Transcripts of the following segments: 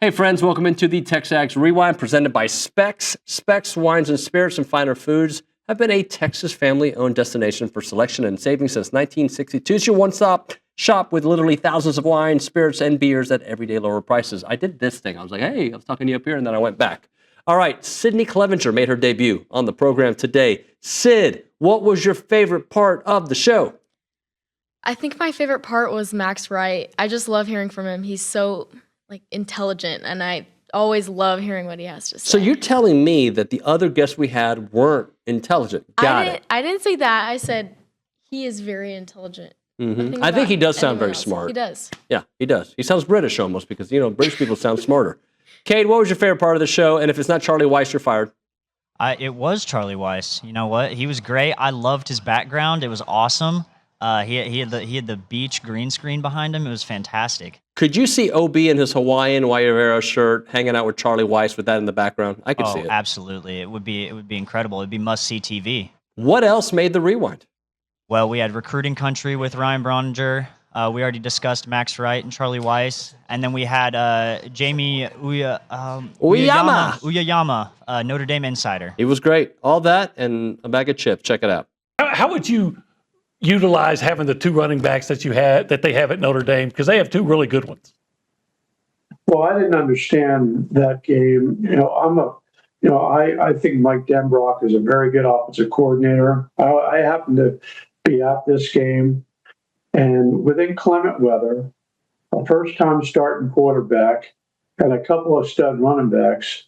Hey friends, welcome into the TexAgs Rewind presented by Specs. Specs Wines and Spirits and Finer Foods have been a Texas family-owned destination for selection and savings since 1962. It's your one-stop shop with literally thousands of wines, spirits, and beers at everyday lower prices. I did this thing. I was like, hey, I was talking to you up here, and then I went back. All right, Sydney Clevenger made her debut on the program today. Sid, what was your favorite part of the show? I think my favorite part was Max Wright. I just love hearing from him. He's so intelligent, and I always love hearing what he has to say. So you're telling me that the other guests we had weren't intelligent? I didn't say that. I said he is very intelligent. I think he does sound very smart. He does. Yeah, he does. He sounds British almost because, British people sound smarter. Kate, what was your favorite part of the show? And if it's not Charlie Weis, you're fired. It was Charlie Weis. You know what? He was great. I loved his background. It was awesome. He had the beach green screen behind him. It was fantastic. Could you see OB in his Hawaiian Uyeyama shirt hanging out with Charlie Weis with that in the background? I could see it. Absolutely. It would be incredible. It'd be must-see TV. What else made the rewind? Well, we had Recruiting Country with Ryan Brauninger. We already discussed Max Wright and Charlie Weis. And then we had Jamie Uyeyama, Notre Dame insider. He was great. All that and a bag of chips. Check it out. How would you utilize having the two running backs that they have at Notre Dame, because they have two really good ones? Well, I didn't understand that game. I think Mike Denbrock is a very good offensive coordinator. I happened to be at this game, and with inclement weather, a first-time starting quarterback and a couple of stud running backs,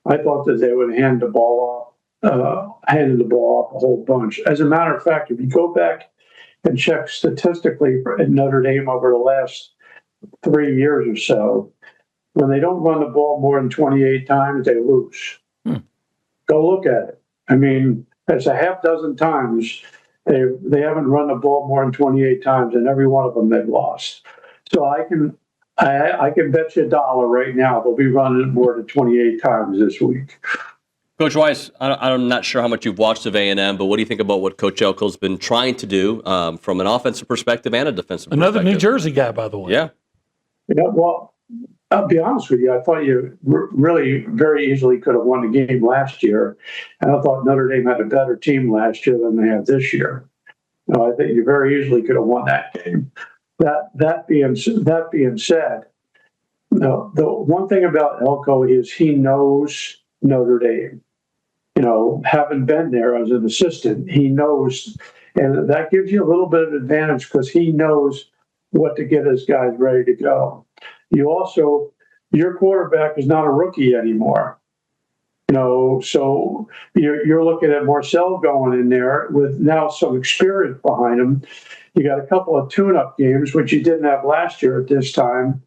I thought that they would hand the ball off a whole bunch. As a matter of fact, if you go back and check statistically at Notre Dame over the last 3 years or so, when they don't run the ball more than 28 times, they lose. Go look at it. I mean, it's a half dozen times they haven't run the ball more than 28 times, and every one of them they've lost. So I can bet you $1 right now they'll be running it more than 28 times this week. Coach Weis, I'm not sure how much you've watched of A&M, but what do you think about what Coach Elko's been trying to do from an offensive perspective and a defensive perspective? Another New Jersey guy, by the way. Yeah. Well, I'll be honest with you. I thought you really very easily could have won the game last year, and I thought Notre Dame had a better team last year than they have this year. I think you very easily could have won that game. That being said, the one thing about Elko is he knows Notre Dame. Having been there as an assistant, he knows, and that gives you a little bit of advantage because he knows what to get his guys ready to go. Your quarterback is not a rookie anymore. So you're looking at Marcel going in there with now some experience behind him. You got a couple of tune-up games, which you didn't have last year at this time.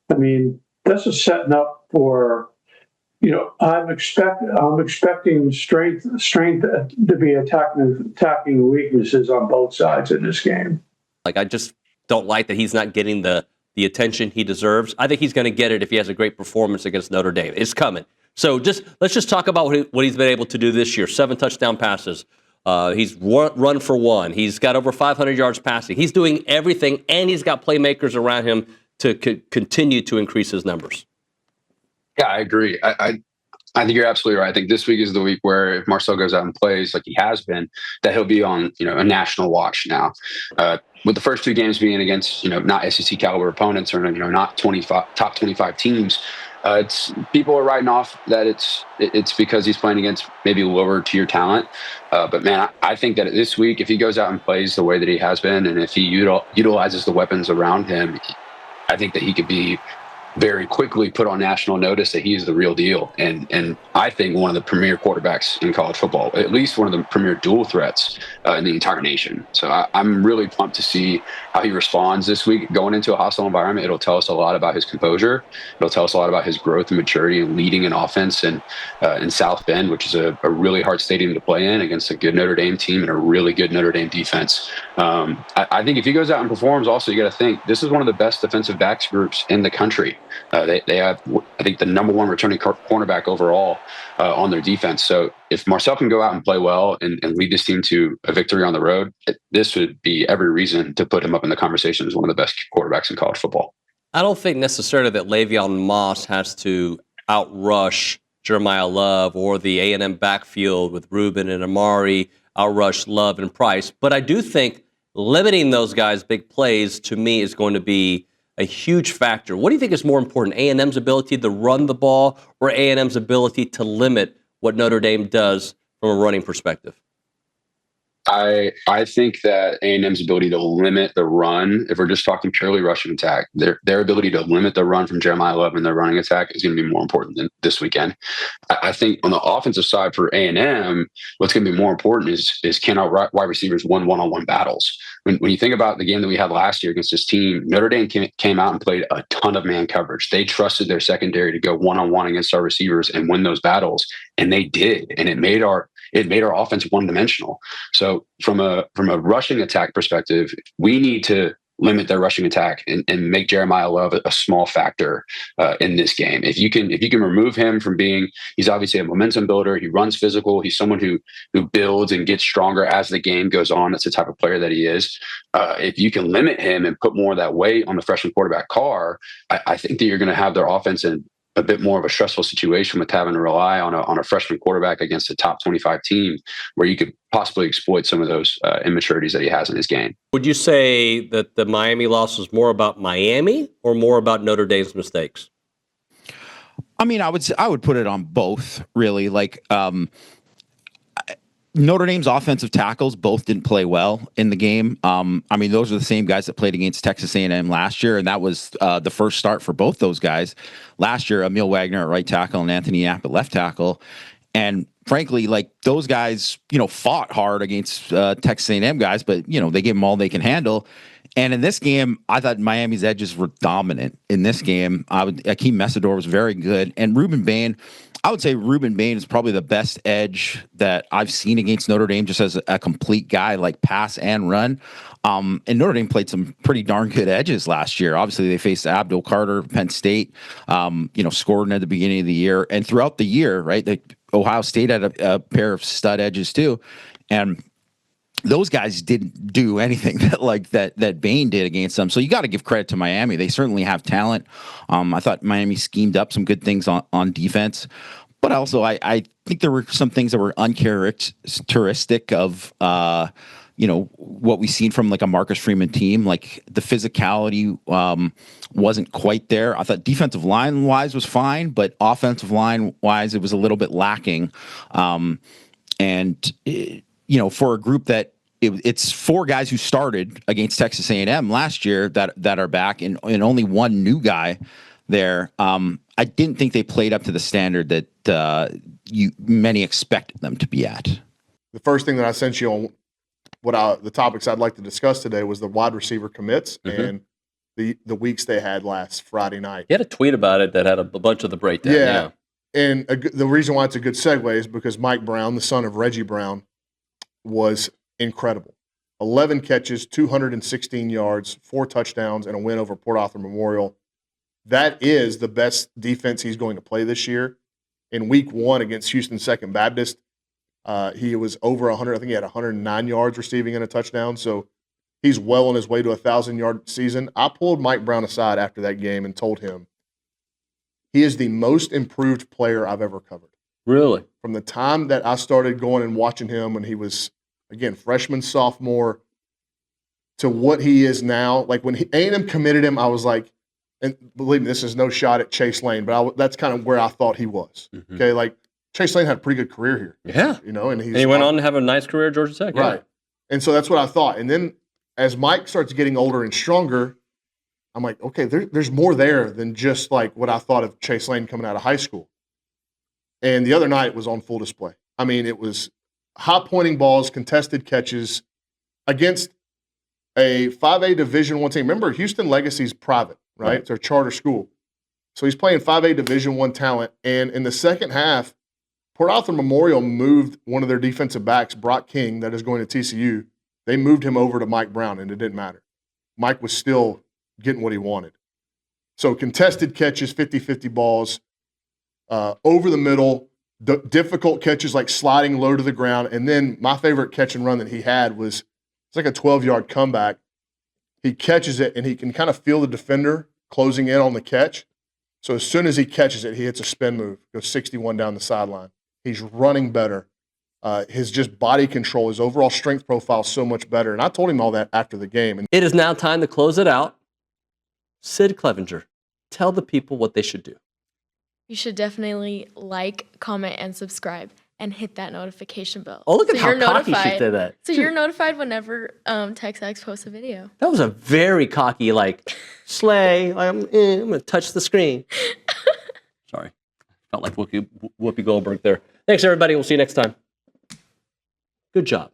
I mean, this is setting up for. I'm expecting strength to be attacking weaknesses on both sides in this game. I just don't like that he's not getting the attention he deserves. I think he's going to get it if he has a great performance against Notre Dame. It's coming. So let's just talk about what he's been able to do this year. 7 touchdown passes. He's run for one. He's got over 500 yards passing. He's doing everything, and he's got playmakers around him to continue to increase his numbers. Yeah, I agree. I think you're absolutely right. I think this week is the week where if Marcel goes out and plays like he has been, that he'll be on a national watch now. With the first 2 games being against not SEC caliber opponents or not top 25 teams, it's people are writing off that it's because he's playing against maybe lower tier talent. But man, I think that this week if he goes out and plays the way that he has been, and if he utilizes the weapons around him, I think that he could be very quickly put on national notice that he's the real deal. And I think one of the premier quarterbacks in college football, at least one of the premier dual threats in the entire nation. So I'm really pumped to see how he responds this week going into a hostile environment. It'll tell us a lot about his composure. It'll tell us a lot about his growth and maturity and leading an offense in South Bend, which is a really hard stadium to play in against a good Notre Dame team and a really good Notre Dame defense. I think if he goes out and performs, also you got to think this is one of the best defensive backs groups in the country. They have, I think, the number one returning cornerback overall on their defense. So if Marcel can go out and play well and lead this team to a victory on the road, this would be every reason to put him up in the conversation as one of the best quarterbacks in college football. I don't think necessarily that Le'Veon Moss has to outrush Jeremiah Love or the A&M backfield with Reuben and Amari outrush Love and Price. But I do think limiting those guys' big plays, to me, is going to be a huge factor. What do you think is more important, A&M's ability to run the ball or A&M's ability to limit what Notre Dame does from a running perspective? I think that A&M's ability to limit the run, if we're just talking purely rushing attack, their ability to limit the run from Jeremiah Love in their running attack is going to be more important than this weekend. I think on the offensive side for A&M, what's going to be more important is can our wide receivers win one-on-one battles? When you think about the game that we had last year against this team, Notre Dame came out and played a ton of man coverage. They trusted their secondary to go one-on-one against our receivers and win those battles, and they did. And it made our offense one-dimensional. So from a rushing attack perspective, we need to limit their rushing attack and make Jeremiah Love a small factor in this game. If you can remove him from being, he's obviously a momentum builder. He runs physical. He's someone who builds and gets stronger as the game goes on. That's the type of player that he is. If you can limit him and put more of that weight on the freshman quarterback Carr, I think that you're going to have their offense in a bit more of a stressful situation with having to rely on a freshman quarterback against a top 25 team where you could possibly exploit some of those immaturities that he has in his game. Would you say that the Miami loss was more about Miami or more about Notre Dame's mistakes? I mean, I would put it on both, really. Like, Notre Dame's offensive tackles both didn't play well in the game. I mean, those are the same guys that played against Texas A&M last year, and that was the first start for both those guys. Last year, Emil Wagner at right tackle and Anthony Yap at left tackle. And frankly, like, those guys, fought hard against Texas A&M guys, but, they gave them all they can handle. And in this game, I thought Miami's edges were dominant. In this game, Akeem Messidor was very good. And Ruben Bain, I would say Ruben Bain is probably the best edge that I've seen against Notre Dame, just as a complete guy, like pass and run. And Notre Dame played some pretty darn good edges last year. Obviously, they faced Abdul Carter, Penn State, scored at the beginning of the year. And throughout the year, right, Ohio State had a pair of stud edges too. And those guys didn't do anything that Bain did against them. So you got to give credit to Miami. They certainly have talent. I thought Miami schemed up some good things on defense. But also, I think there were some things that were uncharacteristic of, what we've seen from like a Marcus Freeman team. Like, the physicality wasn't quite there. I thought defensive line wise was fine, but offensive line wise, it was a little bit lacking. For a group that it's four guys who started against Texas A&M last year that are back, and only one new guy there. I didn't think they played up to the standard that many expected them to be at. The first thing that I sent you on the topics I'd like to discuss today was the wide receiver commits and the weeks they had last Friday night. You had a tweet about it that had a bunch of the breakdown. Yeah. And the reason why it's a good segue is because Mike Brown, the son of Reggie Brown, was incredible. 11 catches, 216 yards, 4 touchdowns, and a win over Port Arthur Memorial. That is the best defense he's going to play this year. In week 1 against Houston Second Baptist, he was over 100. I think he had 109 yards receiving and a touchdown. So he's well on his way to a 1,000-yard season. I pulled Mike Brown aside after that game and told him he is the most improved player I've ever covered. Really? From the time that I started going and watching him when he was, again, freshman, sophomore, to what he is now. Like, when A&M committed him, I was like, and believe me, this is no shot at Chase Lane, but that's kind of where I thought he was. Mm-hmm. Okay, like, Chase Lane had a pretty good career here. Yeah. And he went on to have a nice career at Georgia Tech. Right. Yeah. And so that's what I thought. And then as Mike starts getting older and stronger, I'm like, okay, there's more there than just like what I thought of Chase Lane coming out of high school. And the other night was on full display. I mean, it was high-pointing balls, contested catches against a 5A Division I team. Remember, Houston Legacy's private, right? It's a charter school. So he's playing 5A Division I talent. And in the second half, Port Arthur Memorial moved one of their defensive backs, Brock King, that is going to TCU. They moved him over to Mike Brown, and it didn't matter. Mike was still getting what he wanted. So contested catches, 50-50 balls, over the middle, difficult catches like sliding low to the ground. And then my favorite catch and run that he had was, it's like a 12-yard comeback. He catches it, and he can kind of feel the defender, closing in on the catch. So as soon as he catches it, he hits a spin move, goes 61 down the sideline. He's running better. His just body control, his overall strength profile is so much better. And I told him all that after the game. And It is now time to close it out. Sid Clevenger, tell the people what they should do. You should definitely like, comment, and subscribe, and hit that notification bell. Oh, look at So how you're cocky she notified. did that. So you're notified whenever TexAgs posts a video. That was a very cocky, like, slay. I'm going to touch the screen. Sorry. Felt like Whoopi Goldberg there. Thanks, everybody. We'll see you next time. Good job.